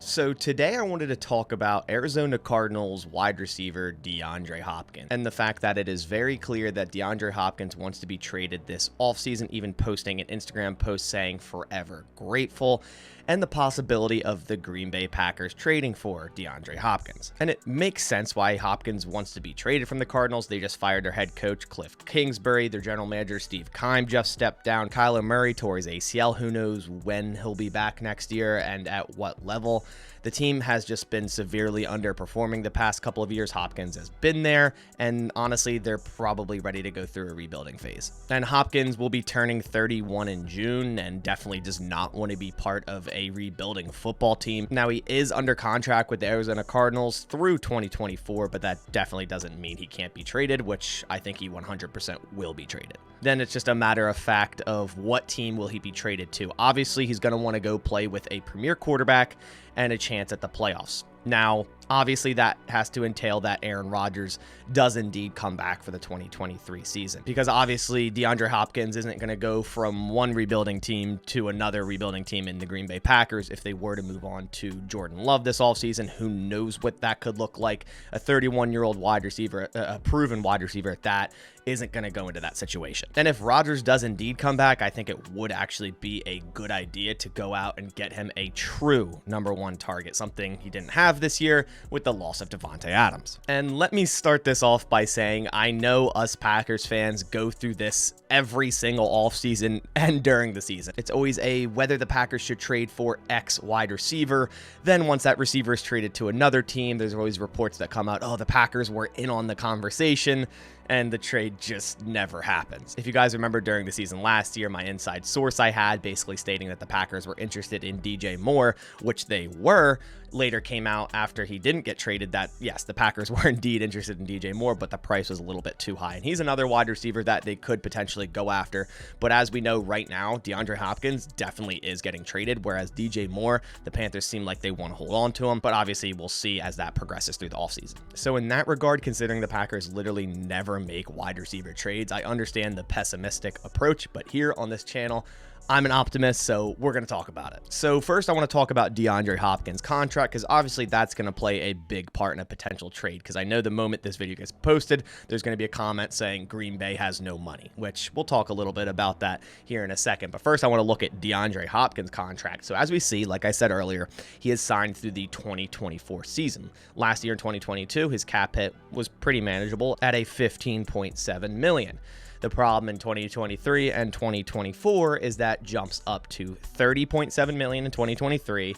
So today I wanted to talk about Arizona Cardinals wide receiver DeAndre Hopkins and the fact that it is very clear that DeAndre Hopkins wants to be traded this offseason, even posting an Instagram post saying forever grateful, and the possibility of the Green Bay Packers trading for DeAndre Hopkins. And it makes sense why Hopkins wants to be traded from the Cardinals. They just fired their head coach, Cliff Kingsbury. Their general manager, Steve Keim, just stepped down. Kyler Murray tore his ACL. Who knows when he'll be back next year and at what level. The team has just been severely underperforming the past couple of years. Hopkins has been there, and honestly, they're probably ready to go through a rebuilding phase. And Hopkins will be turning 31 in June and definitely does not want to be part of a rebuilding football team. Now, he is under contract with the Arizona Cardinals through 2024, but that definitely doesn't mean he can't be traded, which I think he 100% will be traded. Then it's just a matter of fact of what team will he be traded to. Obviously, he's going to want to go play with a premier quarterback and a chance at the playoffs. Now, obviously, that has to entail that Aaron Rodgers does indeed come back for the 2023 season, because obviously DeAndre Hopkins isn't going to go from one rebuilding team to another rebuilding team in the Green Bay Packers. If they were to move on to Jordan Love this offseason, who knows what that could look like. A 31-year-old wide receiver, a proven wide receiver at that, isn't going to go into that situation. And if Rodgers does indeed come back, I think it would actually be a good idea to go out and get him a true number one target, something he didn't have this year with the loss of Davante Adams. And let me start this off by saying I know us Packers fans go through this every single offseason and during the season. It's always a whether the Packers should trade for X wide receiver. Then once that receiver is traded to another team, there's always reports that come out, oh, the Packers were in on the conversation, and the trade just never happens. If you guys remember during the season last year, my inside source I had basically stating that the Packers were interested in DJ Moore, which they were, later came out after he didn't get traded that, yes, the Packers were indeed interested in DJ Moore, but the price was a little bit too high. And he's another wide receiver that they could potentially go after. But as we know right now, DeAndre Hopkins definitely is getting traded, whereas DJ Moore, the Panthers seem like they want to hold on to him. But obviously, we'll see as that progresses through the offseason. So in that regard, considering the Packers literally never make wide receiver trades, I understand the pessimistic approach, but here on this channel, I'm an optimist, so we're going to talk about it. So first, I want to talk about DeAndre Hopkins' contract, because obviously that's going to play a big part in a potential trade, because I know the moment this video gets posted, there's going to be a comment saying Green Bay has no money, which we'll talk a little bit about that here in a second. But first, I want to look at DeAndre Hopkins' contract. So as we see, like I said earlier, he is signed through the 2024 season. Last year in 2022, his cap hit was pretty manageable at a $15.7 million. The problem in 2023 and 2024 is that jumps up to $30.7 million in 2023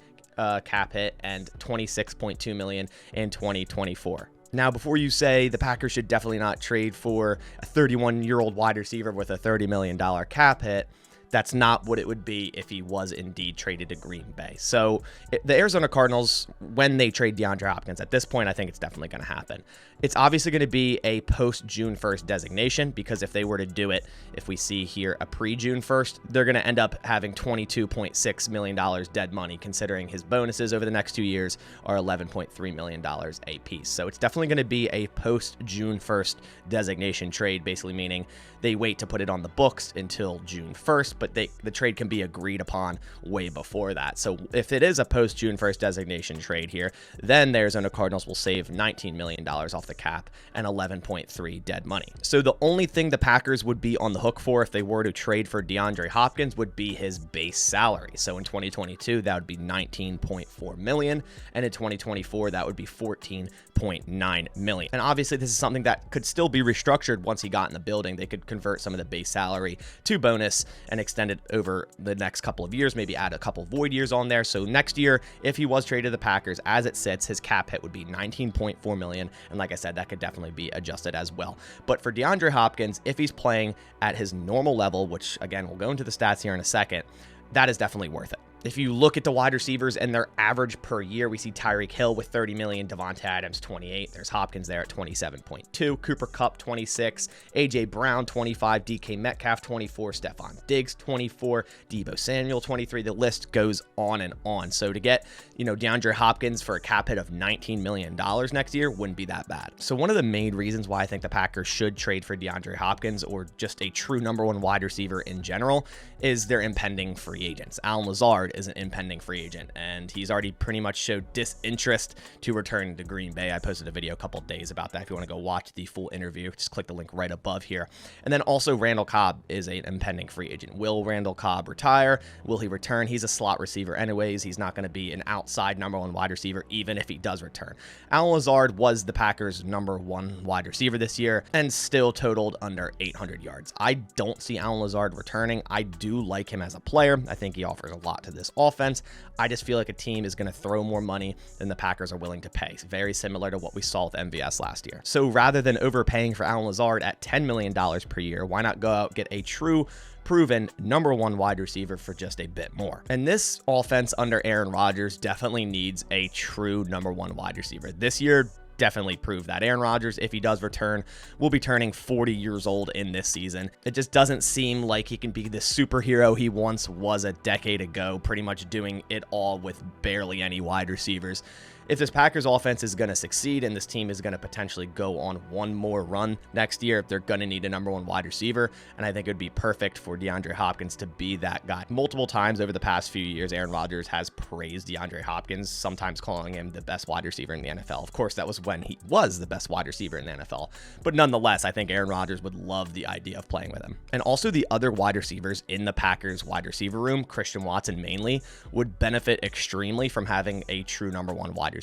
cap hit and $26.2 million in 2024. Now, before you say the Packers should definitely not trade for a 31-year-old wide receiver with a $30 million cap hit, that's not what it would be if he was indeed traded to Green Bay. So the Arizona Cardinals, when they trade DeAndre Hopkins, at this point, I think it's definitely going to happen. It's obviously going to be a post-June 1st designation, because if they were to do it, if we see here a pre-June 1st, they're going to end up having $22.6 million dead money, considering his bonuses over the next 2 years are $11.3 million a piece. So it's definitely going to be a post-June 1st designation trade, basically meaning they wait to put it on the books until June 1st, but the trade can be agreed upon way before that. So if it is a post-June 1st designation trade here, then the Arizona Cardinals will save $19 million off the cap and 11.3 dead money. So the only thing the Packers would be on the hook for if they were to trade for DeAndre Hopkins would be his base salary. So in 2022, that would be $19.4 million, and in 2024, that would be $14.9 million. And obviously, this is something that could still be restructured once he got in the building. They could convert some of the base salary to bonus and extend it over the next couple of years, maybe add a couple void years on there. So next year, if he was traded to the Packers, as it sits, his cap hit would be $19.4 million. And like I said, that could definitely be adjusted as well. But for DeAndre Hopkins, if he's playing at his normal level, which again, we'll go into the stats here in a second, that is definitely worth it. If you look at the wide receivers and their average per year, we see Tyreek Hill with $30 million, Davante Adams 28, there's Hopkins there at 27.2, Cooper Kupp 26, AJ Brown 25, DK Metcalf 24, Stephon Diggs 24, Deebo Samuel 23. The list goes on and on. So to get, DeAndre Hopkins for a cap hit of $19 million next year wouldn't be that bad. So one of the main reasons why I think the Packers should trade for DeAndre Hopkins, or just a true number one wide receiver in general, is their impending free agents. Allen Lazard is an impending free agent, and he's already pretty much showed disinterest to return to Green Bay. I posted a video a couple days about that. If you want to go watch the full interview, just click the link right above here. And then also Randall Cobb is an impending free agent. Will Randall Cobb retire? Will he return? He's a slot receiver anyways. He's not going to be an outside number one wide receiver, even if he does return. Allen Lazard was the Packers' number one wide receiver this year and still totaled under 800 yards. I don't see Allen Lazard returning. I do like him as a player. I think he offers a lot to this offense. I just feel like a team is going to throw more money than the Packers are willing to pay. Very similar to what we saw with MVS last year. So rather than overpaying for Allen Lazard at $10 million per year, why not go out, get a true proven number one wide receiver for just a bit more? And this offense under Aaron Rodgers definitely needs a true number one wide receiver. This year definitely proved that. Aaron Rodgers, if he does return, will be turning 40 years old in this season. It just doesn't seem like he can be the superhero he once was a decade ago, pretty much doing it all with barely any wide receivers. If this Packers offense is going to succeed and this team is going to potentially go on one more run next year, they're going to need a number one wide receiver, and I think it would be perfect for DeAndre Hopkins to be that guy. Multiple times over the past few years, Aaron Rodgers has praised DeAndre Hopkins, sometimes calling him the best wide receiver in the NFL. Of course, that was when he was the best wide receiver in the NFL, but nonetheless, I think Aaron Rodgers would love the idea of playing with him. And also the other wide receivers in the Packers wide receiver room, Christian Watson mainly, would benefit extremely from having a true number one wide receiver.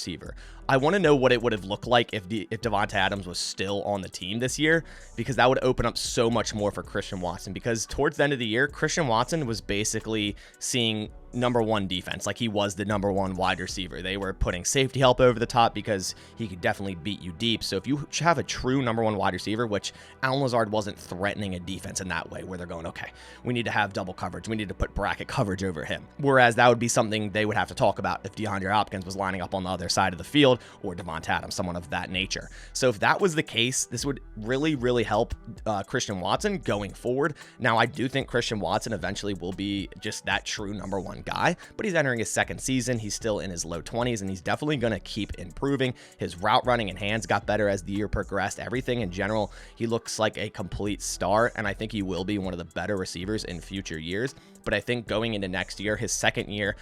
I want to know what it would have looked like if Davante Adams was still on the team this year, because that would open up so much more for Christian Watson, because towards the end of the year, Christian Watson was basically seeing number one defense. Like, he was the number one wide receiver. They were putting safety help over the top because he could definitely beat you deep. So if you have a true number one wide receiver, which Allen Lazard wasn't threatening a defense in that way, where they're going, okay, we need to have double coverage, we need to put bracket coverage over him. Whereas that would be something they would have to talk about if DeAndre Hopkins was lining up on the other side of the field, or Davante Adams, someone of that nature. So if that was the case, this would really help Christian Watson going forward. Now, I do think Christian Watson eventually will be just that true number one guy, but he's entering his second season. He's still in his low 20s, and he's definitely going to keep improving. His route running and hands got better as the year progressed. Everything in general, he looks like a complete star, and I think he will be one of the better receivers in future years. But I think going into next year, his second year,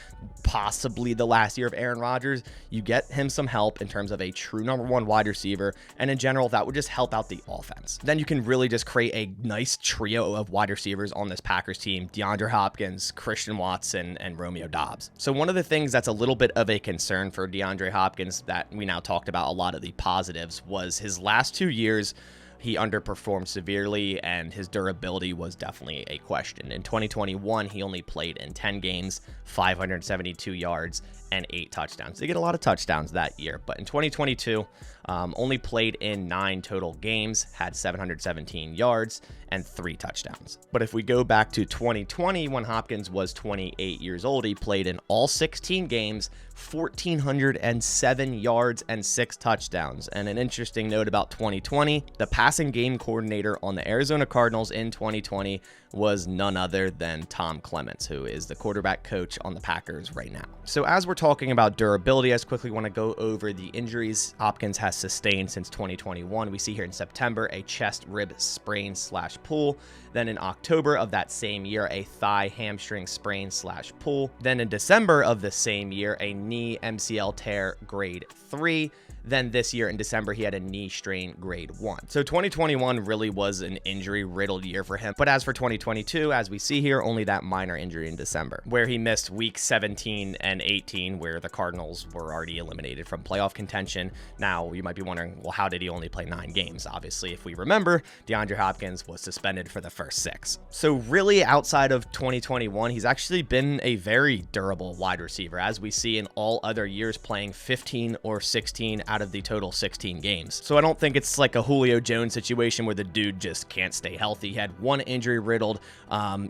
possibly the last year of Aaron Rodgers, you get him some help in terms of a true number one wide receiver, and in general, that would just help out the offense. Then you can really just create a nice trio of wide receivers on this Packers team: DeAndre Hopkins, Christian Watson, and Romeo Doubs. So one of the things that's a little bit of a concern for DeAndre Hopkins, that we now talked about a lot of the positives, was his last 2 years. He underperformed severely, and his durability was definitely a question. In 2021, he only played in 10 games, 572 yards, and 8 touchdowns. They get a lot of touchdowns that year, but in 2022, only played in 9 total games, had 717 yards and 3 touchdowns. But if we go back to 2020, when Hopkins was 28 years old, he played in all 16 games, 1,407 yards and 6 touchdowns. And an interesting note about 2020, the passing game coordinator on the Arizona Cardinals in 2020 was none other than Tom Clements, who is the quarterback coach on the Packers right now. So as we're talking about durability, I just quickly want to go over the injuries Hopkins has sustained since 2021. We see here in September a chest rib sprain/pull. Then in October of that same year, a thigh hamstring sprain/pull. Then in December of the same year, a knee MCL tear grade 3. Then this year in December, he had a knee strain grade 1. So 2021 really was an injury-riddled year for him. But as for 2022, as we see here, only that minor injury in December, where he missed week 17 and 18, where the Cardinals were already eliminated from playoff contention. Now, you might be wondering, well, how did he only play 9 games? Obviously, if we remember, DeAndre Hopkins was suspended for the first 6. So really, outside of 2021, he's actually been a very durable wide receiver, as we see in all other years, playing 15 or 16 out of the total 16 games. So I don't think it's like a Julio Jones situation where the dude just can't stay healthy. He had one injury-riddled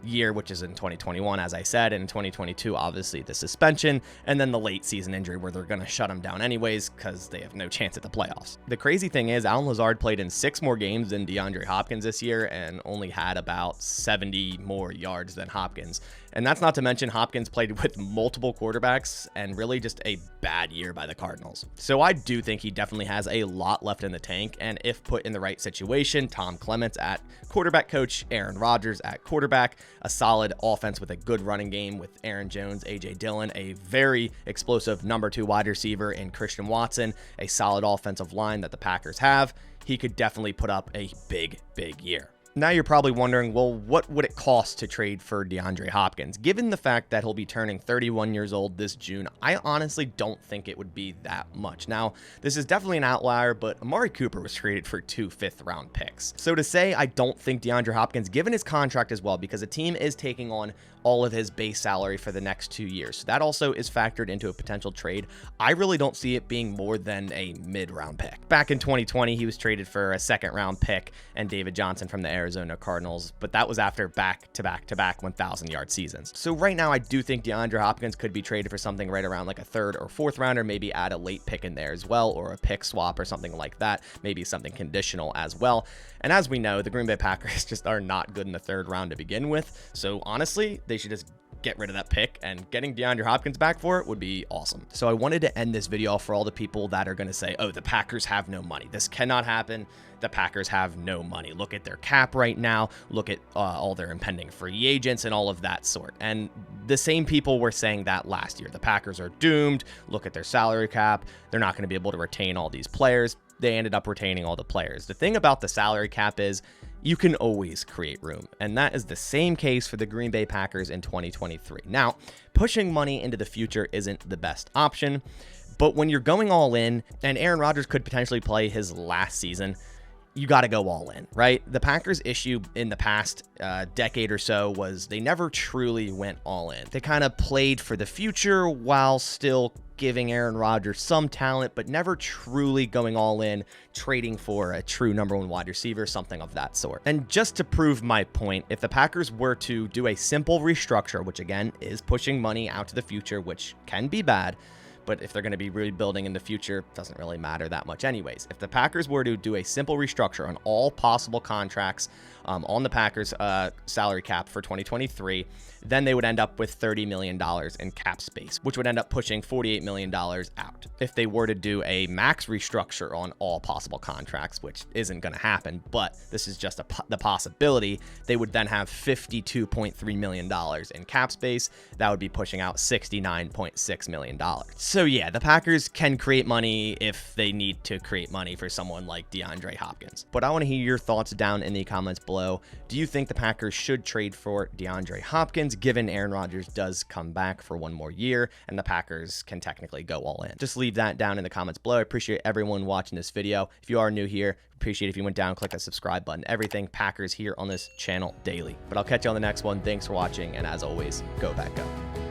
year, which is in 2021, as I said, and in 2022, obviously the suspension, and then the late season injury where they're going to shut him down anyways because they have no chance at the playoffs. The crazy thing is, Allen Lazard played in 6 more games than DeAndre Hopkins this year and only had about 70 more yards than Hopkins. And that's not to mention Hopkins played with multiple quarterbacks and really just a bad year by the Cardinals. So I do think he definitely has a lot left in the tank, and if put in the right situation, Tom Clements at quarterback coach, Aaron Rodgers at quarterback, a solid offense with a good running game with Aaron Jones, AJ Dillon, a very explosive number 2 wide receiver in Christian Watson, a solid offensive line that the Packers have, he could definitely put up a big year. Now you're probably wondering, well, what would it cost to trade for DeAndre Hopkins? Given the fact that he'll be turning 31 years old this June, I honestly don't think it would be that much. Now, this is definitely an outlier, but Amari Cooper was traded for 2 fifth-round picks. So to say I don't think DeAndre Hopkins, given his contract as well, because a team is taking on all of his base salary for the next 2 years. So that also is factored into a potential trade. I really don't see it being more than a mid-round pick. Back in 2020, he was traded for a second-round pick and David Johnson from the Arizona Cardinals, but that was after back-to-back 1,000-yard seasons. So right now, I do think DeAndre Hopkins could be traded for something right around like a 3rd or 4th rounder, maybe add a late pick in there as well, or a pick swap or something like that, maybe something conditional as well. And as we know, the Green Bay Packers just are not good in the 3rd round to begin with. So honestly, they should just get rid of that pick, and getting DeAndre Hopkins back for it would be awesome. So I wanted to end this video for all the people that are going to say, oh, the Packers have no money. This cannot happen. The Packers have no money. Look at their cap right now. Look at all their impending free agents and all of that sort. And the same people were saying that last year. The Packers are doomed. Look at their salary cap. They're not going to be able to retain all these players. They ended up retaining all the players. The thing about the salary cap is you can always create room, and that is the same case for the Green Bay Packers in 2023. Now, pushing money into the future isn't the best option, but when you're going all in, and Aaron Rodgers could potentially play his last season, you got to go all in, right? The Packers' issue in the past decade or so was they never truly went all in. They kind of played for the future while still giving Aaron Rodgers some talent, but never truly going all in, trading for a true number 1 wide receiver, something of that sort. And just to prove my point, if the Packers were to do a simple restructure, which again is pushing money out to the future, which can be bad, but if they're going to be rebuilding in the future, it doesn't really matter that much anyways. If the Packers were to do a simple restructure on all possible contracts on the Packers salary cap for 2023, then they would end up with $30 million in cap space, which would end up pushing $48 million out. If they were to do a max restructure on all possible contracts, which isn't going to happen, but this is just the possibility, they would then have $52.3 million in cap space. That would be pushing out $69.6 million. So yeah, the Packers can create money if they need to create money for someone like DeAndre Hopkins. But I want to hear your thoughts down in the comments below. Do you think the Packers should trade for DeAndre Hopkins, given Aaron Rodgers does come back for 1 more year and the Packers can technically go all in? Just leave that down in the comments below. I appreciate everyone watching this video. If you are new here, appreciate if you went down and click that subscribe button. Everything Packers here on this channel daily. But I'll catch you on the next one. Thanks for watching, and as always, go Pack Go.